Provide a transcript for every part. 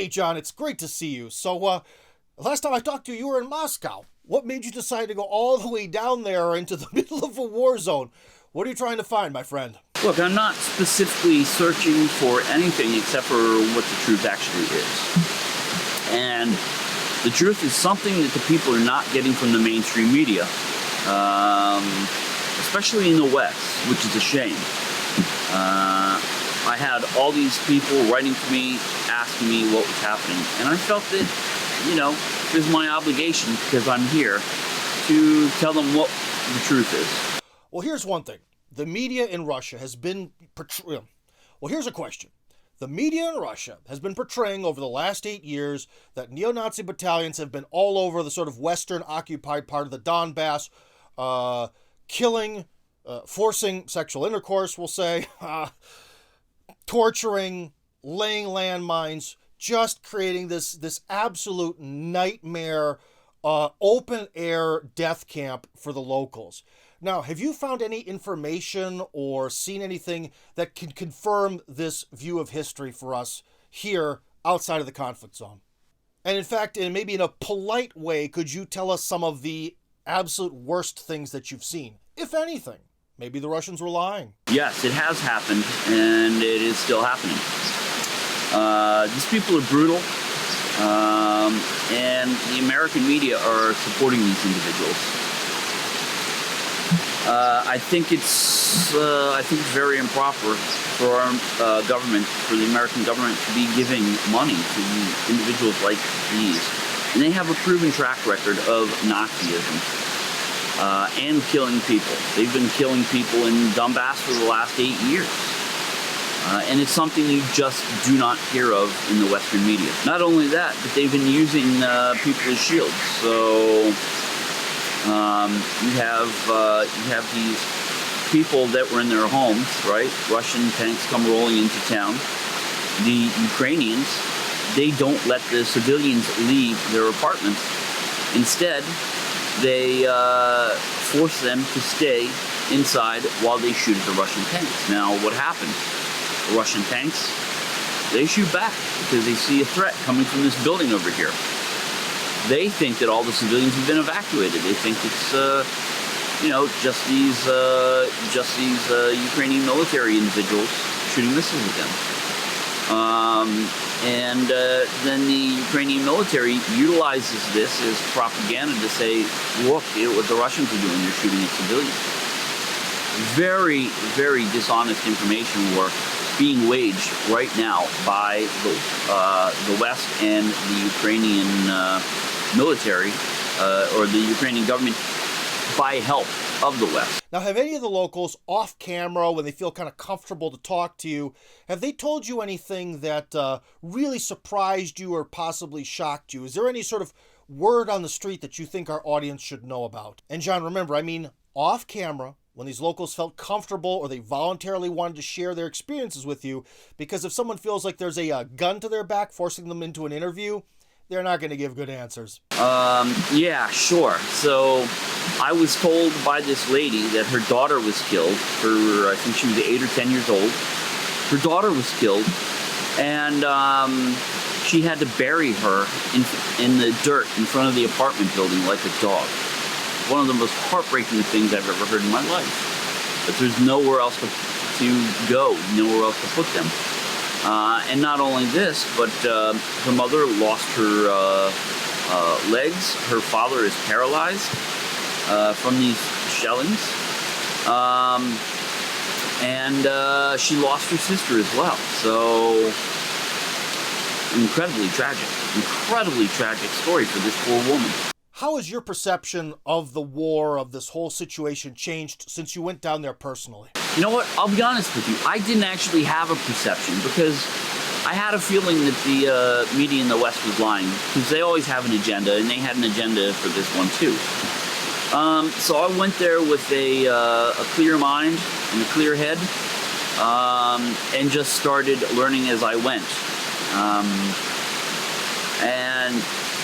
Hey, John, it's great to see you. So, last time I talked to you, you were in Moscow. What made you decide to go all the way down there into the middle of a war zone? What are you trying to find, my friend? Look, I'm not specifically searching for anything except for what the truth actually is. And the truth is something that the people are not getting from the mainstream media, especially in the West, which is a shame. I had all these people writing to me, asking me what was happening, and I felt that, it was my obligation, because I'm here, to tell them what the truth is. Well, here's one thing. The media in Russia has been here's a question. The media in Russia has been portraying over the last 8 years that neo-Nazi battalions have been all over the sort of Western occupied part of the Donbass, killing, forcing sexual intercourse, we'll say, torturing, laying landmines, just creating this absolute nightmare, open-air death camp for the locals. Now, have you found any information or seen anything that can confirm this view of history for us here outside of the conflict zone? And in fact, and maybe in a polite way, could you tell us some of the absolute worst things that you've seen, if anything? Maybe the Russians were lying. Yes, it has happened, and it is still happening. These people are brutal, and the American media are supporting these individuals. I think it's very improper for our government, for the American government, to be giving money to individuals like these. And they have a proven track record of Nazism and killing people. They've been killing people in Donbass for the last 8 years. And it's something you just do not hear of in the Western media. Not only that, but they've been using people as shields. So you have these people that were in their homes, right? Russian tanks come rolling into town. The Ukrainians, they don't let the civilians leave their apartments. Instead, they force them to stay inside while they shoot at the Russian tanks. Now, what happened? The Russian tanks, they shoot back because they see a threat coming from this building over here. They think that all the civilians have been evacuated. They think it's, just these Ukrainian military individuals shooting missiles at them. And then the Ukrainian military utilizes this as propaganda to say, look at what the Russians are doing. They're shooting at civilians. Very, very dishonest information war being waged right now by the West and the Ukrainian military, or the Ukrainian government, by help of the West. Now, have any of the locals off camera, when they feel kind of comfortable to talk to you, have they told you anything that really surprised you or possibly shocked you? Is there any sort of word on the street that you think our audience should know about? And John, remember, I mean off camera, when these locals felt comfortable or they voluntarily wanted to share their experiences with you, because if someone feels like there's a gun to their back forcing them into an interview, they're not going to give good answers. Yeah, sure. So I was told by this lady that her daughter was killed. I think she was 8 or 10 years old. Her daughter was killed, and she had to bury her in the dirt in front of the apartment building like a dog. One of the most heartbreaking things I've ever heard in my life. But there's nowhere else to go, nowhere else to put them. And not only this, but her mother lost her legs. Her father is paralyzed from these shellings. And she lost her sister as well. So, incredibly tragic story for this poor woman. How has your perception of the war, of this whole situation, changed since you went down there personally? You know what? I'll be honest with you. I didn't actually have a perception because I had a feeling that the media in the West was lying, because they always have an agenda, and they had an agenda for this one too. So I went there with a clear mind and a clear head, and just started learning as I went. And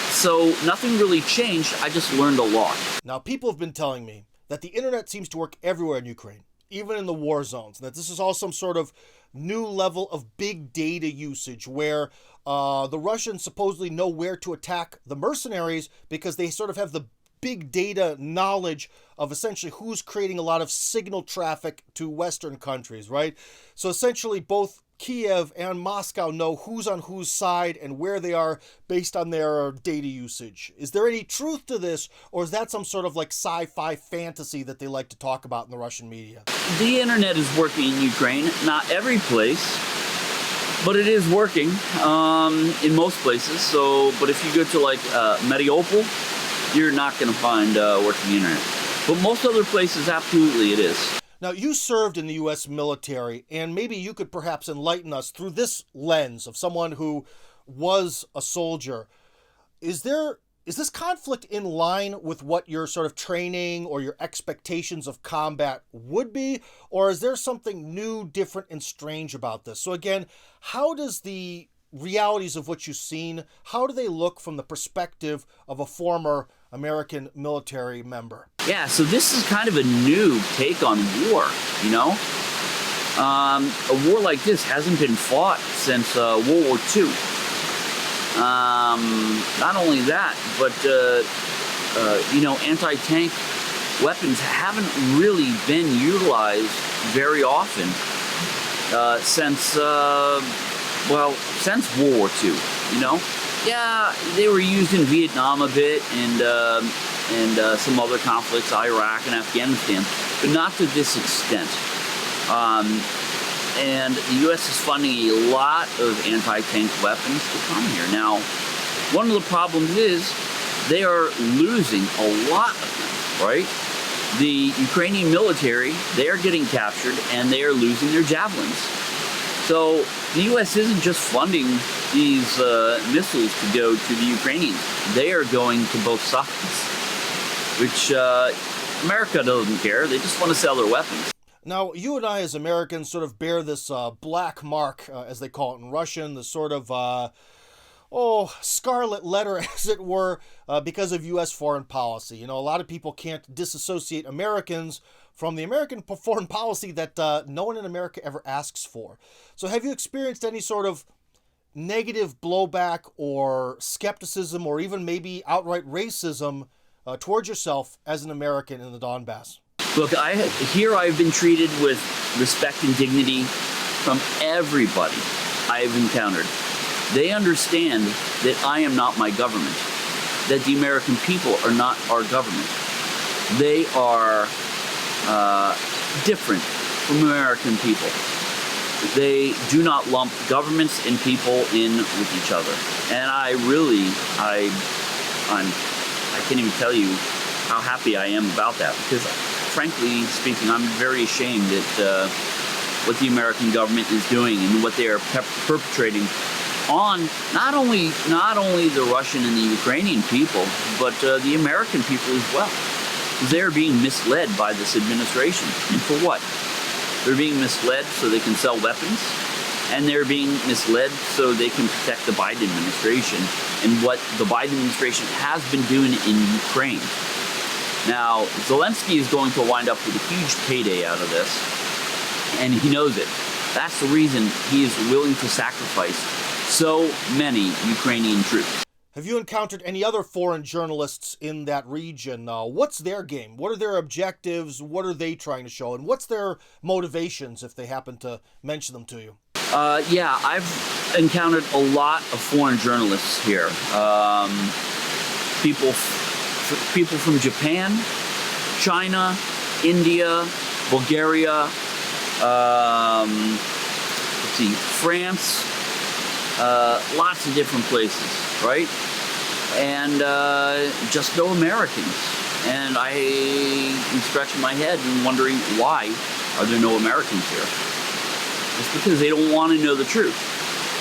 so nothing really changed. I just learned a lot. Now, people have been telling me that the internet seems to work everywhere in Ukraine, even in the war zones, and that this is all some sort of new level of big data usage where the Russians supposedly know where to attack the mercenaries because they sort of have the big data knowledge of essentially who's creating a lot of signal traffic to Western countries, right? So essentially both Kiev and Moscow know who's on whose side and where they are based on their data usage. Is there any truth to this, or is that some sort of like sci-fi fantasy that they like to talk about in the Russian media? The internet is working in Ukraine, not every place, but it is working in most places. So, but if you go to like Mariupol, you're not going to find working internet. But most other places, absolutely it is. Now, you served in the U.S. military, and maybe you could perhaps enlighten us through this lens of someone who was a soldier. Is this conflict in line with what your sort of training or your expectations of combat would be, or is there something new, different, and strange about this? So again, how does the realities of what you've seen, how do they look from the perspective of a former American military member? Yeah, so this is kind of a new take on war, you know? A war like this hasn't been fought since World War II. Not only that, but, anti-tank weapons haven't really been utilized very often since World War II, you know? Yeah, they were used in Vietnam a bit and some other conflicts, Iraq and Afghanistan, but not to this extent. And the U.S. is funding a lot of anti-tank weapons to come here. Now, one of the problems is they are losing a lot of them, right? The Ukrainian military, they are getting captured and they are losing their javelins. So the U.S. isn't just funding these missiles to go to the Ukrainians. They are going to both sides, which America doesn't care. They just want to sell their weapons. Now, you and I as Americans sort of bear this black mark, as they call it in Russian, the sort of, scarlet letter, as it were, because of U.S. foreign policy. You know, a lot of people can't disassociate Americans from the American foreign policy that no one in America ever asks for. So have you experienced any sort of negative blowback or skepticism or even maybe outright racism towards yourself as an American in the Donbass? Look, I've been treated with respect and dignity from everybody I've encountered. They understand that I am not my government, that the American people are not our government. They are different from American people. They do not lump governments and people in with each other. And I can't even tell you how happy I am about that, because frankly speaking, I'm very ashamed at what the American government is doing and what they are perpetrating on not only the Russian and the Ukrainian people, but the American people as well. They're being misled by this administration. And for what? They're being misled so they can sell weapons, and they're being misled so they can protect the Biden administration and what the Biden administration has been doing in Ukraine. Now, Zelensky is going to wind up with a huge payday out of this, and he knows it. That's the reason he is willing to sacrifice so many Ukrainian troops. Have you encountered any other foreign journalists in that region? What's their game? What are their objectives? What are they trying to show? And what's their motivations if they happen to mention them to you? Yeah, I've encountered a lot of foreign journalists here. People from Japan, China, India, Bulgaria, France, lots of different places, right? And just no Americans. And I am scratching my head and wondering, why are there no Americans here? It's because they don't want to know the truth.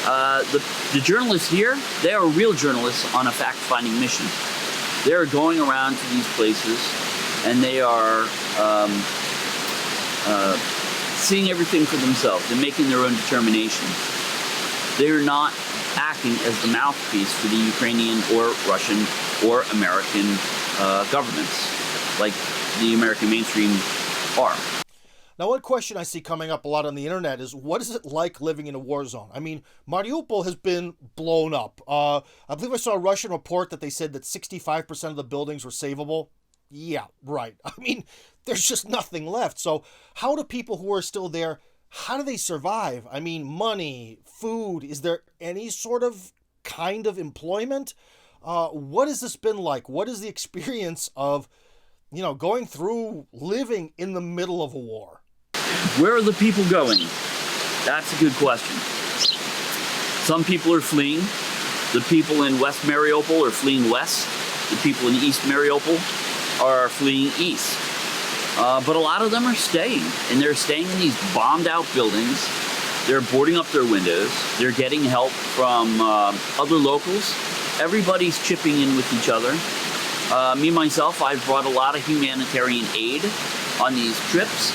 The journalists here, they are real journalists on a fact-finding mission. They are going around to these places and they are seeing everything for themselves and making their own determinations. They're not acting as the mouthpiece for the Ukrainian or Russian or American governments, like the American mainstream are. Now, one question I see coming up a lot on the internet is, what is it like living in a war zone? I mean, Mariupol has been blown up. I believe I saw a Russian report that they said that 65% of the buildings were savable. Yeah, right. I mean, there's just nothing left. So how do people who are still there, how do they survive? I mean, money, food, is there any sort of kind of employment? What has this been like? What is the experience of, going through living in the middle of a war? Where are the people going? That's a good question. Some people are fleeing. The people in West Mariupol are fleeing west. The people in East Mariupol are fleeing east. But a lot of them are staying, and they're staying in these bombed out buildings. They're boarding up their windows. They're getting help from other locals. Everybody's chipping in with each other. Me, myself, I've brought a lot of humanitarian aid on these trips,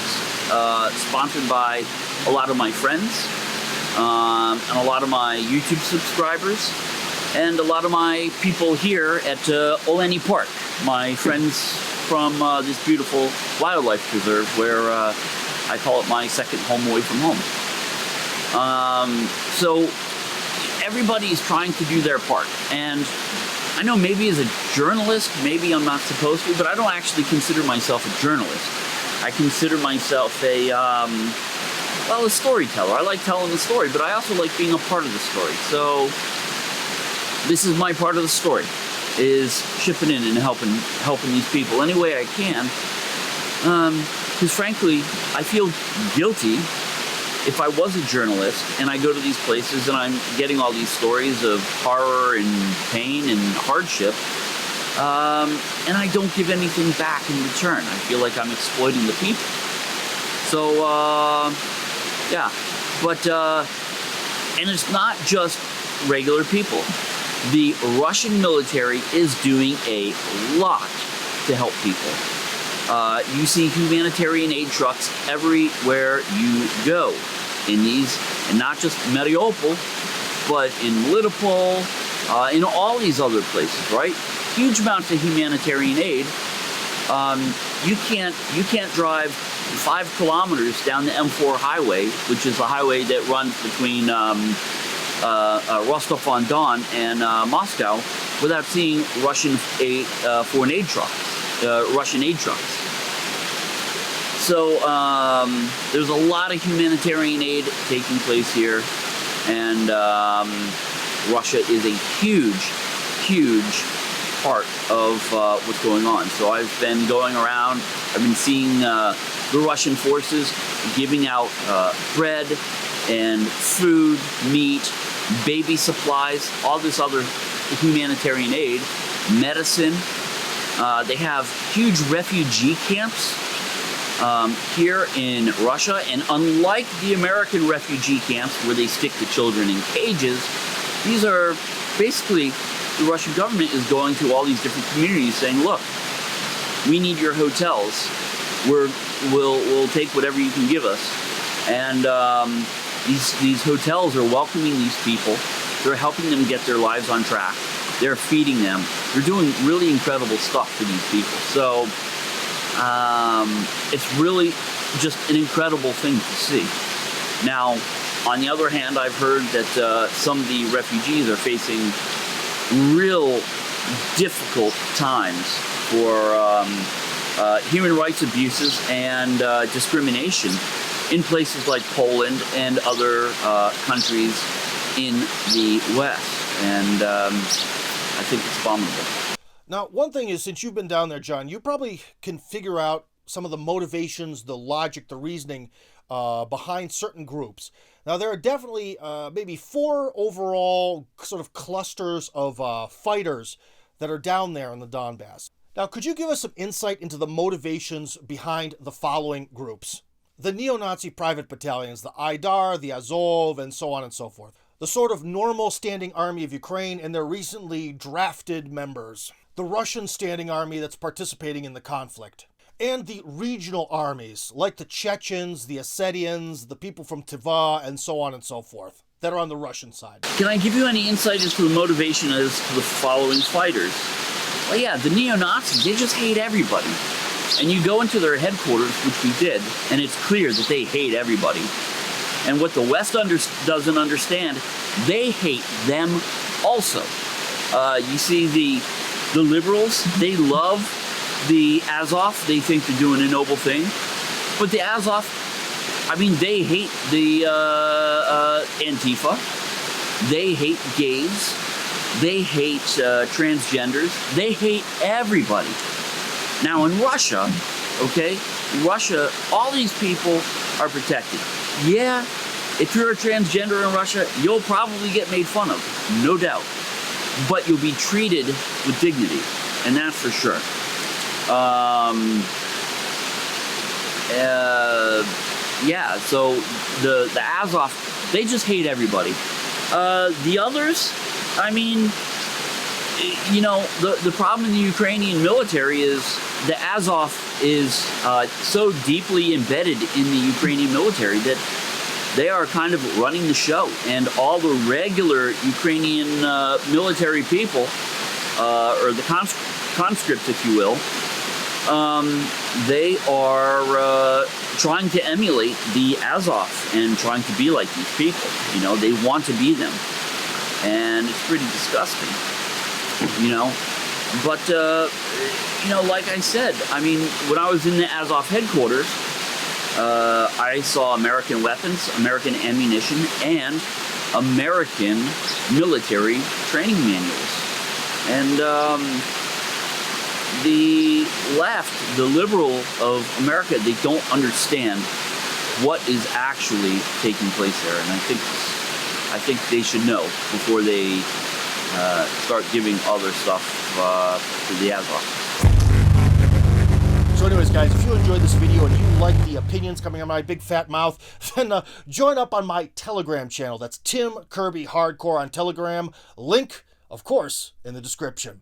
sponsored by a lot of my friends, and a lot of my YouTube subscribers, and a lot of my people here at Oleni Park, my friends from this beautiful wildlife preserve where I call it my second home away from home. So everybody is trying to do their part, and I know maybe as a journalist, maybe I'm not supposed to, but I don't actually consider myself a journalist. I consider myself a storyteller. I like telling the story, but I also like being a part of the story. So this is my part of the story, is chipping in and helping these people any way I can. Because frankly, I feel guilty if I was a journalist and I go to these places and I'm getting all these stories of horror and pain and hardship, and I don't give anything back in return. I feel like I'm exploiting the people. So, yeah. But, and it's not just regular people. The Russian military is doing a lot to help people. You see humanitarian aid trucks everywhere you go. In these, and not just Mariupol, but in Melitopol, in all these other places, right? Huge amounts of humanitarian aid. You can't drive 5 kilometers down the M4 highway, which is the highway that runs between Rostov-on-Don and Moscow, without seeing Russian foreign aid trucks, Russian aid trucks. So there's a lot of humanitarian aid taking place here, and Russia is a huge part of what's going on. So I've been going around, I've been seeing the Russian forces giving out bread and food, meat, baby supplies, all this other humanitarian aid, medicine. They have huge refugee camps here in Russia, and unlike the American refugee camps where they stick the children in cages, these are basically, the Russian government is going to all these different communities saying, look, we need your hotels. We'll take whatever you can give us. And these hotels are welcoming these people. They're helping them get their lives on track. They're feeding them. They're doing really incredible stuff for these people. So it's really just an incredible thing to see. Now, on the other hand, I've heard that some of the refugees are facing real difficult times for human rights abuses and discrimination in places like Poland and other countries in the West. And I think it's abominable. Now, one thing is, since you've been down there, John, you probably can figure out some of the motivations, the logic, the reasoning behind certain groups. Now, there are definitely maybe 4 overall sort of clusters of fighters that are down there in the Donbass. Now, could you give us some insight into the motivations behind the following groups? The neo-Nazi private battalions, the Aidar, the Azov, and so on and so forth. The sort of normal standing army of Ukraine and their recently drafted members. The Russian standing army that's participating in the conflict. And the regional armies, like the Chechens, the Ossetians, the people from Tiva, and so on and so forth, that are on the Russian side. Can I give you any insight as to the motivation as to the following fighters? Well, yeah, the neo-Nazis, they just hate everybody. And you go into their headquarters, which we did, and it's clear that they hate everybody. And what the West doesn't understand, they hate them also. You see the liberals, they love the Azov. They think they're doing a noble thing. But the Azov, I mean, they hate the Antifa. They hate gays. They hate transgenders. They hate everybody. Now in Russia, okay, in Russia, all these people are protected. Yeah, if you're a transgender in Russia, you'll probably get made fun of, no doubt. But you'll be treated with dignity, and that's for sure. Yeah, so the Azov, they just hate everybody. The others, I mean, you know, the problem in the Ukrainian military is the Azov is so deeply embedded in the Ukrainian military that they are kind of running the show, and all the regular Ukrainian military people, or the conscripts, if you will, they are trying to emulate the Azov and trying to be like these people. You know, they want to be them, and it's pretty disgusting. You know, but you know, like I said, I mean, when I was in the Azov headquarters, I saw American weapons, American ammunition, and American military training manuals. And the left, the liberal of America, they don't understand what is actually taking place there. And I think they should know before they start giving other stuff to the Azov. So anyways, guys, if you enjoyed this video and you like the opinions coming out of my big fat mouth, then join up on my Telegram channel. That's Tim Kirby Hardcore on Telegram. Link, of course, in the description.